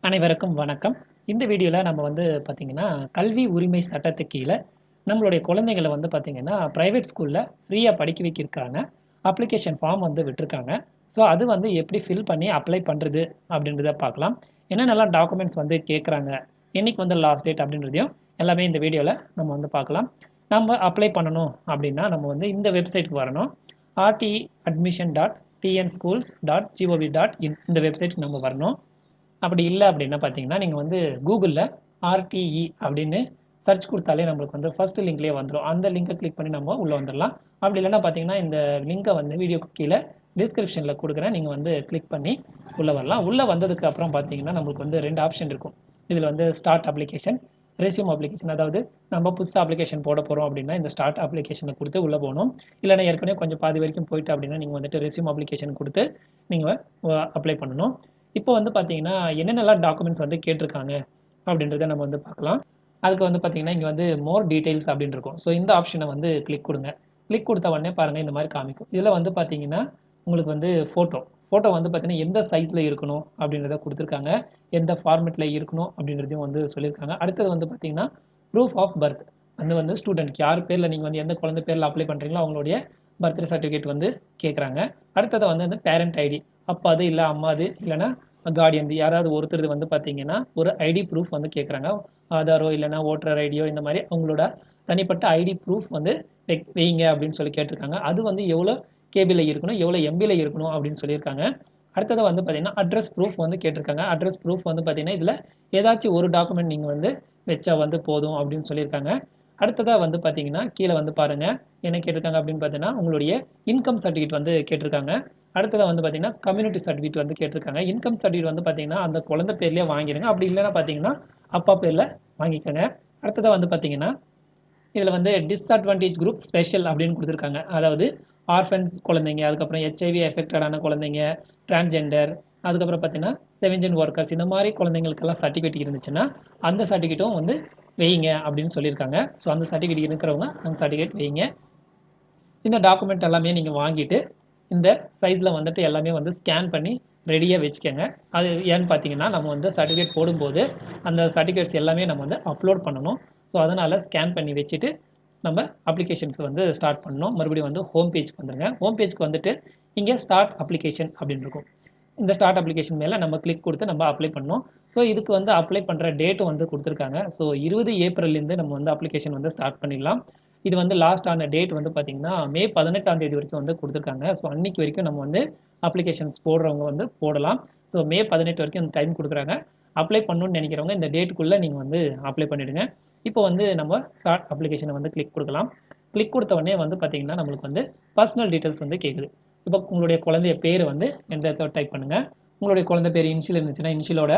அனைவருக்கும் வணக்கம். இந்த வீடியோல நம்ம வந்து பார்த்தீங்கன்னா, கல்வி உரிமை சட்டத்துக்கு கீழ நம்மளுடைய குழந்தைகள வந்து பார்த்தீங்கன்னா, பிரைவேட் ஸ்கூல்ல ஃப்ரீயா படிக்க வைக்கிறதுக்கான அப்ளிகேஷன் ஃபார்ம் வந்து விட்டுருக்காங்க. ஸோ அது வந்து எப்படி ஃபில் பண்ணி அப்ளை பண்றது அப்படின்றத பார்க்கலாம். என்னென்னலாம் டாக்குமெண்ட்ஸ் வந்து கேட்குறாங்க, என்னைக்கு வந்து லாஸ்ட் டேட் அப்படின்றதையும் எல்லாமே இந்த வீடியோல நம்ம வந்து பார்க்கலாம். நம்ம அப்ளை பண்ணணும் அப்படின்னா, நம்ம வந்து இந்த வெப்சைட்க்கு வரணும். rteadmission.tnschools.gov.in இந்த வெப்சைட்க்கு நம்ம வரணும். அப்படி இல்ல அப்படின்னா பார்த்தீங்கன்னா, நீங்க வந்து கூகுள்ல ஆர்டிஇ அப்படின்னு சர்ச் குடுத்தாலே நம்மளுக்கு வந்து ஃபர்ஸ்ட் லிங்க்லயே வந்துரும். அந்த லிங்க கிளிக் பண்ணி நம்ம உள்ள வந்துரலாம். அப்படி இல்லன்னா பார்த்தீங்கன்னா, இந்த லிங்க வந்து வீடியோக்கு கீழ டிஸ்கிரிப்ஷன்ல குடுக்குறேன். நீங்க வந்து கிளிக் பண்ணி உள்ள வரலாம். உள்ள வந்ததுக்கு அப்புறம் பார்த்தீங்கன்னா, நம்மளுக்கு வந்து 2 ஆப்ஷன் இருக்கும். இதுல வந்து ஸ்டார்ட் அப்ளிகேஷன், ரெஸ்யூம் அப்ளிகேஷன். அதாவது நம்ம புதுசா அப்ளிகேஷன் போட போறோம் அப்படின்னா, இந்த ஸ்டார்ட் அப்ளிகேஷன குடுத்து உள்ள போணும். இல்லன்னா ஏற்கனவே கொஞ்சம் பாதி வரைக்கும் போயிட்டு அப்படின்னா, நீங்க வந்துட்டு ரெஸ்யூம் அப்ளிகேஷன் குடுத்து நீங்க அப்ளை பண்ணணும். இப்போ வந்து பார்த்தீங்கன்னா, என்னென்னலாம் டாக்குமெண்ட்ஸ் வந்து கேட்டிருக்காங்க அப்படின்றத நம்ம வந்து பார்க்கலாம். அதுக்கு வந்து பார்த்தீங்கன்னா, இங்க வந்து மோர் டீட்டெயில்ஸ் அப்படின்னு இருக்கும். ஸோ இந்த ஆப்ஷன வந்து கிளிக் குடுங்க. கிளிக் குடுத்த உடனே பாருங்க இந்த மாரி காமிக்கும். இதுல வந்து பார்த்தீங்கன்னா, உங்களுக்கு வந்து ஃபோட்டோ வந்து பார்த்தீங்கன்னா, எந்த சைஸ்ல இருக்கணும் அப்படின்றத குடுத்துருக்காங்க. எந்த ஃபார்மேட்ல இருக்கணும் அப்படின்றதையும் வந்து சொல்லியிருக்காங்க. அடுத்தது வந்து பார்த்தீங்கன்னா, ப்ரூஃப் ஆஃப் பர்த். அது வந்து ஸ்டூடண்ட்க்கு யார் பேர்ல நீங்க வந்து எந்த குழந்தை பேர்ல அப்ளை பண்றீங்களோ அவங்களுடைய பர்த்டே சர்டிஃபிகேட் வந்து கேட்குறாங்க. அடுத்தது வந்து அந்த பேரண்ட் ஐடி. அப்பாது இல்ல அம்மாது இல்லன்னா கார்டியன் யாராவது ஒருத்தருது வந்து பார்த்தீங்கன்னா, ஒரு ஐடி ப்ரூஃப் வந்து கேட்குறாங்க. ஆதாரோ இல்லன்னா ஓட்டர் ஐடியோ இந்த மாரி அவங்களோட தனிப்பட்ட ஐடி ப்ரூஃப் வந்து வைங்க அப்படின்னு சொல்லி கேட்டிருக்காங்க. அது வந்து எவ்வளோ கேபில இருக்கணும், எவ்வளோ எம்பில இருக்கணும் அப்படின்னு சொல்லியிருக்காங்க. அடுத்தது வந்து பார்த்தீங்கன்னா, அட்ரஸ் ப்ரூஃப் வந்து கேட்டிருக்காங்க. அட்ரஸ் ப்ரூஃப் வந்து பார்த்தீங்கன்னா, இதுல ஏதாச்சும் ஒரு டாக்குமெண்ட் நீங்க வந்து வச்சா வந்து போதும் அப்படின்னு சொல்லியிருக்காங்க. அடுத்ததா வந்து பார்த்தீங்கன்னா, கீழ வந்து பாருங்க. என்ன கேட்டிருக்காங்க அப்படின்னு பார்த்தீங்கன்னா, உங்களுடைய இன்கம் சர்டிஃபிகேட் வந்து கேட்டிருக்காங்க. அடுத்ததா வந்து பார்த்தீங்கன்னா, கம்யூனிட்டி சர்டிஃபிகேட் வந்து கேட்டிருக்காங்க. இன்கம் சர்டிஃபிகேட் வந்து பார்த்தீங்கன்னா, அந்த குழந்தை பேர்லயே வாங்கிருங்க. அப்படி இல்லன்னா பார்த்தீங்கன்னா, அப்பா பேர்ல வாங்கிக்கங்க. அடுத்ததா வந்து பார்த்தீங்கன்னா, இதுல வந்து டிஸ்அட்வான்டேஜ் குரூப் ஸ்பெஷல் அப்படின்னு குடுத்துருக்காங்க. அதாவது ஆர்ஃபன்ஸ் குழந்தைங்க, அதுக்கப்புறம் ஹெச்ஐவி அஃபெக்டடான குழந்தைங்க, டிரான்ஸ்ஜெண்டர், அதுக்கப்புறம் பார்த்தீங்கன்னா, செவிஞ்சன் ஒர்க்கர்ஸ் இந்த மாரி குழந்தைங்களுக்கெல்லாம் சர்டிஃபிகேட் இருந்துச்சுன்னா, அந்த சர்டிஃபிகேட்டும் வந்து வைங்க அப்படின்னு சொல்லியிருக்காங்க. ஸோ அந்த சர்டிஃபிகேட் இருக்கிறவங்க அந்த சர்டிஃபிகேட் வைங்க. இந்த டாக்குமெண்ட் எல்லாமே நீங்க வாங்கிட்டு, இந்த சைஸ்ல வந்துட்டு எல்லாமே வந்து ஸ்கேன் பண்ணி ரெடியா வச்சுக்கங்க. அது ஏன்னு பார்த்தீங்கன்னா, நம்ம வந்து சர்டிஃபிகேட் போடும்போது, அந்த சர்டிஃபிகேட்ஸ் எல்லாமே நம்ம வந்து அப்லோட் பண்ணணும். ஸோ அதனால ஸ்கேன் பண்ணி வச்சுட்டு, நம்ம அப்ளிகேஷன்ஸ் வந்து ஸ்டார்ட் பண்ணணும். மறுபடியும் வந்து ஹோம் பேஜ்க்கு வந்துருங்க. ஹோம் பேஜ்க்கு வந்துட்டு, இங்க ஸ்டார்ட் அப்ளிகேஷன் அப்படின்னு இருக்கும். இந்த ஸ்டார்ட் அப்ளிகேஷன் மேல நம்ம கிளிக் குடுத்து நம்ம அப்ளை பண்ணணும். ஸோ இதுக்கு வந்து அப்ளை பண்ற டேட்டும் வந்து குடுத்துருக்காங்க. ஸோ 20 ஏப்ரல்லேருந்து நம்ம வந்து அப்ளிகேஷன் வந்து ஸ்டார்ட் பண்ணிடலாம். இது வந்து லாஸ்ட் ஆன டேட் வந்து பார்த்தீங்கன்னா, மே 18ஆம் தேதி வரைக்கும் வந்து குடுத்துருக்காங்க. ஸோ அன்னைக்கு வரைக்கும் நம்ம வந்து அப்ளிகேஷன்ஸ் போடுறவங்க வந்து போடலாம். ஸோ மே 18 வரைக்கும் அந்த டைம் குடுக்குறாங்க. அப்ளை பண்ணணும்னு நினைக்கிறவங்க இந்த டேட்டுக்குள்ள நீங்க வந்து அப்ளை பண்ணிடுங்க. இப்போ வந்து நம்ம ஸ்டார்ட் அப்ளிகேஷன வந்து கிளிக் குடுக்கலாம். கிளிக் குடுத்த உடனே வந்து பார்த்தீங்கன்னா, நம்மளுக்கு வந்து பர்சனல் டீட்டெயில்ஸ் வந்து கேட்குது. இப்போ உங்களுடைய குழந்தைய பேர் வந்து இந்த இடத்துல டைப் பண்ணுங்க. உங்களுடைய குழந்தை பேர் இனிஷியல் இருந்துச்சுன்னா, இனிஷியலோட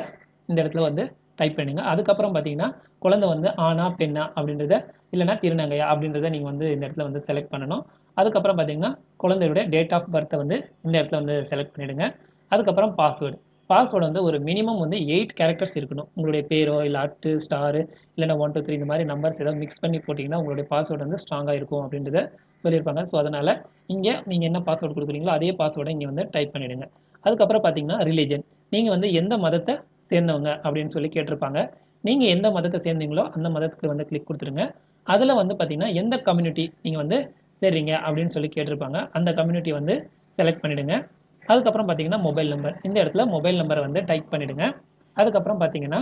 இந்த இடத்துல வந்து டைப் பண்ணுங்க. அதுக்கப்புறம் பார்த்தீங்கன்னா, குழந்தை வந்து ஆணா, பெண்ணா அப்படின்றத இல்லன்னா திருநங்கையா அப்படின்றத நீங்க வந்து இந்த இடத்துல வந்து செலக்ட் பண்ணணும். அதுக்கப்புறம் பார்த்தீங்கன்னா, குழந்தையுடைய டேட் ஆஃப் பர்த்த வந்து இந்த இடத்துல வந்து செலக்ட் பண்ணிடுங்க. அதுக்கப்புறம் பாஸ்வேர்ட். பாஸ்வேர்ட் வந்து ஒரு மினிமம் வந்து 8 கேரக்டர்ஸ் இருக்கணும். உங்களுடைய பேரோ, இல்ல அட்டு, ஸ்டாரு, இல்லன்னா 1, 2, 3 இந்த மாரி நம்பர்ஸ் ஏதாவது மிக்ஸ் பண்ணி போட்டீங்கன்னா, உங்களுடைய பாஸ்வேர்ட் வந்து ஸ்ட்ராங்கா இருக்கும் அப்படின்றத சொல்லியிருப்பாங்க. ஸோ அதனால இங்க நீங்க என்ன பாஸ்வேர்ட் குடுக்குறீங்களோ, அதே பாஸ்வேர்ட இங்க வந்து டைப் பண்ணிடுங்க. அதுக்கப்புறம் பார்த்தீங்கன்னா, ரிலிஜன். நீங்க வந்து எந்த மதத்த சேர்ந்தவங்க அப்படின்னு சொல்லி கேட்டிருப்பாங்க. நீங்க எந்த மதத்த சேர்ந்தீங்களோ, அந்த மதத்துக்கு வந்து கிளிக் குடுத்துருங்க. அதுல வந்து பார்த்தீங்கன்னா, எந்த கம்யூனிட்டி நீங்க வந்து சேர்றீங்க அப்படின்னு சொல்லி கேட்டிருப்பாங்க. அந்த கம்யூனிட்டி வந்து செலக்ட் பண்ணிடுங்க. அதுக்கப்புறம் பார்த்தீங்கன்னா, மொபைல் நம்பர். இந்த இடத்துல மொபைல் நம்பர வந்து டைப் பண்ணிடுங்க. அதுக்கப்புறம் பார்த்தீங்கன்னா,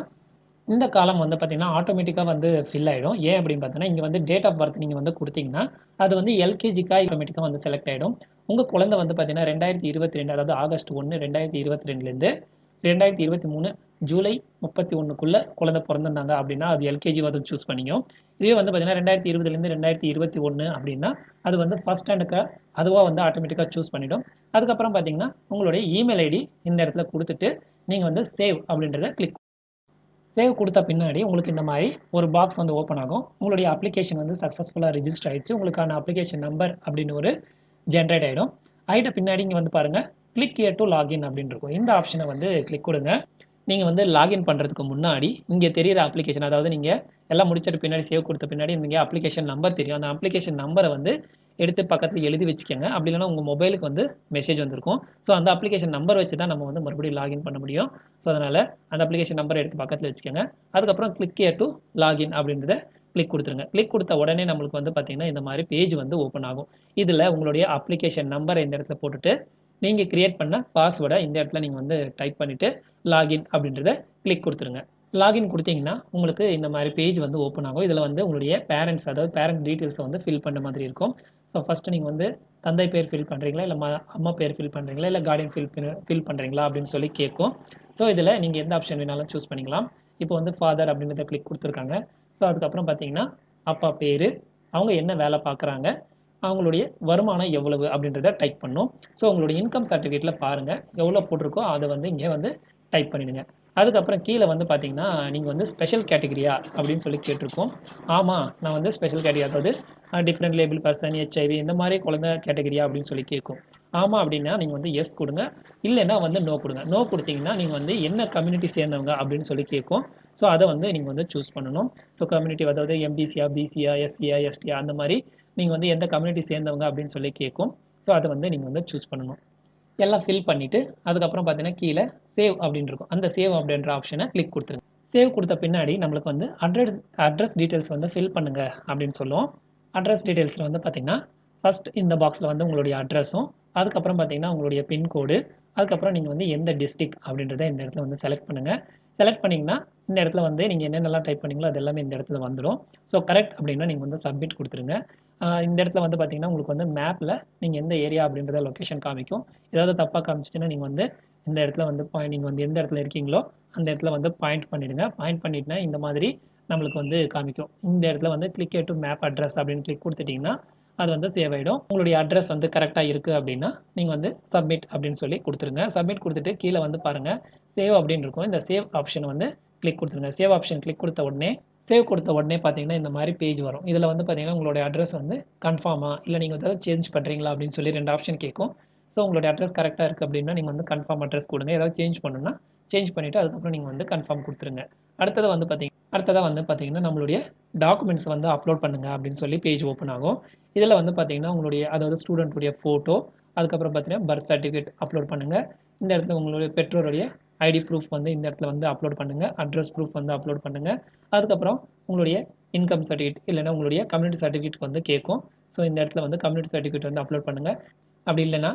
இந்த காலம் வந்து பார்த்தீங்கன்னா, ஆட்டோமேட்டிக்கா வந்து ஃபில் ஆயிடும். ஏன் அப்படின்னு பார்த்தீங்கன்னா, இங்க வந்து டேட் ஆஃப் பர்த் நீங்க வந்து குடுத்தீங்கன்னா, அது வந்து எல்கேஜிக்கா ஆட்டோமேட்டிக்கா வந்து செலக்ட் ஆயிடும். உங்க குழந்தை வந்து பார்த்தீங்கன்னா, 2022 அதாவது ஆகஸ்ட் 1, 2022லேருந்து 2023 ஜூலை 31க்குள்ள குழந்தை பொறந்திருந்தாங்க அப்படின்னா, அது எல்கேஜி வந்து சூஸ் பண்ணிக்கும். இதுவே வந்து பார்த்தீங்கன்னா, 2020லேருந்து 2021 அப்படின்னா, அது வந்து ஃபர்ஸ்ட் ஸ்டாண்டர்ட்க்கு அதுவா வந்து ஆட்டோமேட்டிக்கா சூஸ் பண்ணிடும். அதுக்கப்புறம் பார்த்தீங்கன்னா, உங்களுடைய இமெயில் ஐடி இந்த இடத்துல குடுத்துட்டு, நீங்க வந்து சேவ் அப்படின்றத கிளிக் சேவ் குடுத்த பின்னாடி உங்களுக்கு இந்த மாரி ஒரு பாக்ஸ் வந்து ஓப்பன் ஆகும். உங்களுடைய அப்ளிகேஷன் வந்து சக்சஸ்ஃபுல்லா ரிஜிஸ்டர் ஆயிடுச்சு. உங்களுக்கான அப்ளிகேஷன் நம்பர் அப்படின்னு ஒரு ஜெனரேட் ஆயிடும். ஆயிட்ட பின்னாடி இங்க வந்து பாருங்க, கிளிக் ஹியர் டூ லாகின் அப்படின்னு இருக்கும். இந்த ஆப்ஷன வந்து கிளிக் குடுங்க. நீங்க வந்து லாகின் பண்றதுக்கு முன்னாடி, இங்க தெரியிற அப்ளிகேஷன் அதாவது நீங்க எல்லாம் முடிச்சிட்ட பின்னாடி சேவ் குடுத்த பின்னாடி இங்க அப்ளிகேஷன் நம்பர் தெரியும். அந்த அப்ளிகேஷன் நம்பர வந்து எடுத்து பக்கத்தில் எழுதி வச்சுக்கோங்க. அப்படி இல்லைனா உங்கள் மொபைலுக்கு வந்து மெசேஜ் வந்திருக்கும். ஸோ அந்த அப்ளிகேஷன் நம்பர் வச்சு தான் நம்ம வந்து மறுபடியும் லாகின் பண்ண முடியும். ஸோ அதனால் அந்த அப்ளிகேஷன் நம்பரை எடுத்து பக்கத்தில் வச்சுக்கோங்க. அதுக்கப்புறம் கிளிக் ஹியர் டு லாகின் அப்படின்றத கிளிக் கொடுத்துருங்க. கிளிக் கொடுத்த உடனே நம்மளுக்கு வந்து பார்த்தீங்கன்னா இந்த மாதிரி பேஜ் வந்து ஓப்பன் ஆகும். இதில் உங்களுடைய அப்ளிகேஷன் நம்பரை இந்த இடத்துல போட்டுட்டு நீங்கள் கிரியேட் பண்ண பாஸ்வேர்டை இந்த இடத்துல நீங்கள் வந்து டைப் பண்ணிவிட்டு லாகின் அப்படின்றத கிளிக் கொடுத்துருங்க. லாகின் கொடுத்தீங்கன்னா உங்களுக்கு இந்த மாதிரி பேஜ் வந்து ஓப்பன் ஆகும். இதில் வந்து உங்களுடைய பேரண்ட்ஸ், அதாவது பேரண்ட் டீட்டெயில்ஸை வந்து ஃபில் பண்ண மாதிரி இருக்கும். ஸோ ஃபஸ்ட்டு நீங்கள் வந்து தந்தை பேர் ஃபில் பண்ணுறீங்களா, இல்லை அம்மா பேர் ஃபில் பண்ணுறீங்களா, இல்லை கார்டியன் ஃபில் பண்ணுறீங்களா அப்படின்னு சொல்லி கேட்கும். ஸோ இதில் நீங்கள் எந்த ஆப்ஷன் வேணாலும் சூஸ் பண்ணிக்கலாம். இப்போ வந்து ஃபாதர் அப்படின்றத கிளிக் கொடுத்துருக்காங்க. ஸோ அதுக்கப்புறம் பார்த்தீங்கன்னா அப்பா பேர், அவங்க என்ன வேலை பார்க்குறாங்க, அவங்களுடைய வருமானம் எவ்வளவு அப்படின்றத டைப் பண்ணும். ஸோ உங்களுடைய இன்கம் சர்டிஃபிகேட்டில் பாருங்கள் எவ்வளோ போட்டிருக்கோ அதை வந்து இங்கே வந்து டைப் பண்ணிடுங்க. அதுக்கப்புறம் கீழே வந்து பார்த்தீங்கன்னா நீங்கள் வந்து ஸ்பெஷல் கேட்டகிரியா அப்படின்னு சொல்லி கேட்டிருக்கோம். ஆமாம், நான் வந்து ஸ்பெஷல் கேட்டகிரி, அதாவது டிஃப்ரெண்ட் லேபிள் பர்சன், ஹெச்ஐவி இந்த மாதிரி குழந்தை கேட்டகிரியா அப்படின்னு சொல்லி கேட்கும். ஆமாம் அப்படின்னா நீங்கள் வந்து எஸ் கொடுங்க, இல்லைன்னா வந்து நோ கொடுங்க. நோ கொடுத்தீங்கன்னா நீங்கள் வந்து என்ன கம்யூனிட்டி சேர்ந்தவங்க அப்படின்னு சொல்லி கேட்கும். ஸோ அதை வந்து நீங்கள் வந்து சூஸ் பண்ணணும். ஸோ கம்யூனிட்டி, அதாவது எம்பிசியா, பிசியா, எஸ்சியா, எஸ்டியா, அந்த மாதிரி நீங்கள் வந்து எந்த கம்யூனிட்டி சேர்ந்தவங்க அப்படின்னு சொல்லி கேட்கும். ஸோ அதை வந்து நீங்கள் வந்து சூஸ் பண்ணணும். எல்லாம் ஃபில் பண்ணிவிட்டு அதுக்கப்புறம் பார்த்தீங்கன்னா கீழே சேவ் அப்படின்னு இருக்கும். அந்த சேவ் அப்படின்ற ஆப்ஷனை கிளிக் கொடுத்துருங்க. சேவ் கொடுத்த பின்னாடி நம்மளுக்கு வந்து அட்ரஸ் டீட்டெயில்ஸ் வந்து ஃபில் பண்ணுங்க அப்படின்னு சொல்லுவோம். அட்ரஸ் டீட்டெயில்ஸில் வந்து பார்த்தீங்கன்னா ஃபர்ஸ்ட் இந்த பாக்ஸில் வந்து உங்களுடைய அட்ரஸும், அதுக்கப்புறம் பார்த்தீங்கன்னா உங்களுடைய பின்கோடு, அதுக்கப்புறம் நீங்கள் வந்து எந்த டிஸ்ட்ரிக்ட் அப்படின்றத இந்த இடத்துல வந்து செலக்ட் பண்ணுங்கள். செலக்ட் பண்ணிங்கன்னா இந்த இடத்துல வந்து நீங்கள் என்னென்னலாம் டைப் பண்ணீங்களோ அது எல்லாமே இந்த இடத்துல வந்துடும். ஸோ கரெக்ட் அப்படின்னா நீங்கள் வந்து சப்மிட் கொடுத்துருங்க. இந்த இடத்துல வந்து பார்த்தீங்கன்னா உங்களுக்கு வந்து மேப்பில் நீங்கள் எந்த ஏரியா அப்படின்றத லொக்கேஷன் காமிக்கும். ஏதாவது தப்பாக காமிச்சிச்சுன்னா நீங்கள் வந்து இந்த இடத்துல வந்து நீங்கள் வந்து எந்த இடத்துல இருக்கீங்களோ அந்த இடத்துல வந்து பாயிண்ட் பண்ணிவிடுங்க. பாயிண்ட் பண்ணிட்டுனா இந்த மாதிரி நம்மளுக்கு வந்து காமிக்கும். இந்த இடத்துல வந்து கிளிக் டு மேப் அட்ரஸ் அப்படின்னு கிளிக் கொடுத்துட்டிங்கன்னா அது வந்து சேவ் ஆகிடும். உங்களுடைய அட்ரஸ் வந்து கரெக்டாக இருக்குது அப்படின்னா நீங்கள் வந்து சப்மிட் அப்படின்னு சொல்லி கொடுத்துருங்க. சப்மிட் கொடுத்துட்டு கீழே வந்து பாருங்கள் சேவ் அப்படின்னு இருக்கும். இந்த சேவ் ஆப்ஷனை வந்து கிளிக் கொடுத்துருங்க. சேவ் ஆப்ஷன் கிளிக் கொடுத்த உடனே பார்த்தீங்கன்னா இந்த மாதிரி பேஜ் வரும். இதில் வந்து பார்த்தீங்கன்னா உங்களுடைய அட்ரஸ் வந்து கன்ஃபார்மா, இல்லை நீங்கள் ஏதாவது சேஞ்ச் பண்ணுறீங்களா அப்படின்னு சொல்லி 2 ஆப்ஷன் கேட்கும். ஸோ உங்களுடைய அட்ரஸ் கரெக்டாக இருக்குது அப்படின்னா நீங்கள் வந்து கன்ஃபார்ம் அட்ரஸ் கொடுங்க. ஏதாவது சேஞ்ச் பண்ணணும்னா சேஞ்ச் பண்ணிவிட்டு அதுக்கப்புறம் நீங்கள் வந்து கன்ஃபார்ம் கொடுத்துருங்க. அடுத்ததாக வந்து பார்த்தீங்கன்னா நம்மளுடைய டாக்குமெண்ட்ஸ் வந்து அப்லோட் பண்ணுங்கள் அப்படின்னு சொல்லி பேஜ் ஓப்பன் ஆகும். இதில் வந்து பார்த்தீங்கன்னா உங்களுடைய, அதாவது ஸ்டூடெண்ட்டுடைய ஃபோட்டோ, அதுக்கப்புறம் பார்த்தீங்கன்னா பர்த் சர்டிஃபிகேட் அப்லோட் பண்ணுங்கள். இந்த இடத்துல உங்களுடைய பெற்றோருடைய ஐடி ப்ரூஃப் வந்து இந்த இடத்துல வந்து அப்லோட் பண்ணுங்கள். அட்ரஸ் ப்ரூஃப் வந்து அப்லோட் பண்ணுங்கள். அதுக்கப்புறம் உங்களுடைய இன்கம் சர்டிஃபிகேட் இல்லைன்னா உங்களுடைய கம்யூனிட்டி சர்டிஃபிகேட் வந்து கேட்கும். ஸோ இந்த இடத்துல வந்து கம்யூனிட்டி சர்டிஃபிகேட் வந்து அப்லோட் பண்ணுங்கள். அப்படி இல்லைன்னா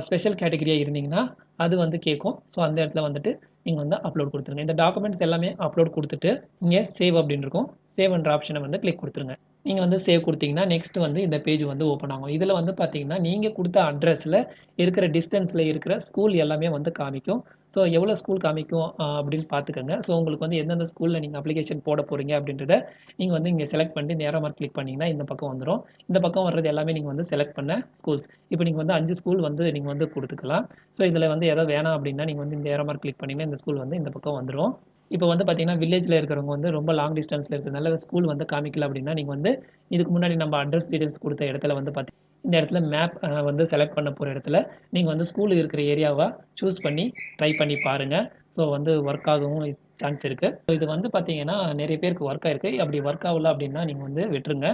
ஸ்பெஷல் கேட்டகிரியாக இருந்தீங்கன்னா அது வந்து கேட்கும். ஸோ அந்த இடத்துல வந்துட்டு நீங்கள் வந்து அப்லோட் கொடுத்துருங்க. இந்த டாக்குமெண்ட்ஸ் எல்லாமே அப்லோட் கொடுத்துட்டு இங்கே சேவ் அப்படின்னு இருக்கும். சேவ்ன்ற ஆப்ஷனை வந்து கிளிக் கொடுத்துருங்க. நீங்கள் வந்து சேவ் கொடுத்தீங்கன்னா நெக்ஸ்ட் வந்து இந்த பேஜ் வந்து ஓப்பன் ஆகும். இதில் வந்து பார்த்தீங்கன்னா நீங்கள் கொடுத்த அட்ரஸில் இருக்கிற டிஸ்டன்ஸில் இருக்கிற ஸ்கூல் எல்லாமே வந்து காமிக்கும். ஸோ எவ்வளோ ஸ்கூல் காமிக்கும் அப்படின்னு பார்த்துக்கோங்க. ஸோ உங்களுக்கு வந்து எந்தெந்த ஸ்கூலில் நீங்கள் அப்ளிகேஷன் போட போகிறீங்க அப்படின்றத நீங்கள் வந்து இங்கே செலக்ட் பண்ணி இந்த ஏரோ மார்க் கிளிக் பண்ணிங்கன்னா இந்த பக்கம் வந்துடும். இந்த பக்கம் வர்றது எல்லாமே நீங்கள் வந்து செலக்ட் பண்ண ஸ்கூல்ஸ். இப்போ நீங்கள் வந்து 5 ஸ்கூல் வந்து நீங்கள் வந்து கொடுத்துக்கலாம். ஸோ இதில் வந்து ஏதோ வேணாம் அப்படின்னா நீங்கள் வந்து இந்த ஏரோ மார்க் கிளிக் பண்ணிங்கன்னா இந்த ஸ்கூல் வந்து இந்த பக்கம் வந்துடும். இப்போ வந்து பார்த்தீங்கன்னா வில்லேஜில் இருக்கிறவங்க வந்து ரொம்ப லாங் டிஸ்டன்ஸில் இருக்கிறதுனால ஸ்கூல் வந்து காமிக்கல அப்படின்னா நீங்கள் வந்து இதுக்கு முன்னாடி நம்ம அட்ரஸ் டீடைல்ஸ் கொடுத்த இடத்துல வந்து பார்த்தீங்கன்னா இந்த இடத்துல மேப் வந்து செலக்ட் பண்ண போகிற இடத்துல நீங்கள் வந்து ஸ்கூல் இருக்கிற ஏரியாவை சூஸ் பண்ணி ட்ரை பண்ணி பாருங்கள். ஸோ வந்து ஒர்க் ஆகவும் சான்ஸ் இருக்குது. ஸோ இது வந்து பார்த்தீங்கன்னா நிறைய பேருக்கு ஒர்க் ஆயிருக்கு. அப்படி ஒர்க் ஆகல அப்படின்னா நீங்கள் வந்து விட்டுருங்க.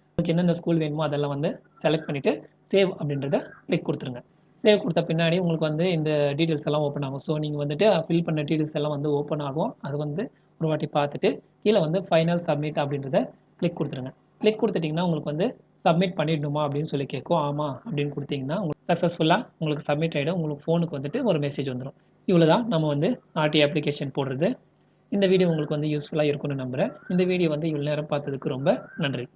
உங்களுக்கு எந்தெந்த ஸ்கூல் வேணுமோ அதெல்லாம் வந்து செலக்ட் பண்ணிவிட்டு சேவ் அப்படின்றத கிளிக் கொடுத்துருங்க. சேவ் கொடுத்த பின்னாடி உங்களுக்கு வந்து இந்த டீட்டெயில்ஸ் எல்லாம் ஓப்பன் ஆகும். ஸோ நீங்கள் வந்துட்டு ஃபில் பண்ண டீட்டெயில்ஸ் எல்லாம் வந்து ஓப்பன் ஆகும். அது வந்து ஒரு வாட்டி பார்த்துட்டு கீழே வந்து ஃபைனல் சப்மிட் அப்படின்றத கிளிக் கொடுத்துருங்க. கிளிக் கொடுத்துட்டிங்கன்னா உங்களுக்கு வந்து சப்மிட் பண்ணிடணுமா அப்படின்னு சொல்லி கேட்கும். ஆமாம் அப்படின்னு கொடுத்தீங்கன்னா உங்களுக்கு சக்ஸஸ்ஃபுல்லாக உங்களுக்கு சப்மிட் ஆகிடும். உங்களுக்கு ஃபோனுக்கு வந்துட்டு ஒரு மெசேஜ் வந்துடும். இவ்வளோ தான் நம்ம வந்து ஆர்டி அப்ளிகேஷன் போடுறது. இந்த வீடியோ உங்களுக்கு வந்து யூஸ்ஃபுல்லாக இருக்கும்னு நம்புகிறேன். இந்த வீடியோ வந்து இவ்வளோ நேரம் பார்த்ததுக்கு ரொம்ப நன்றி.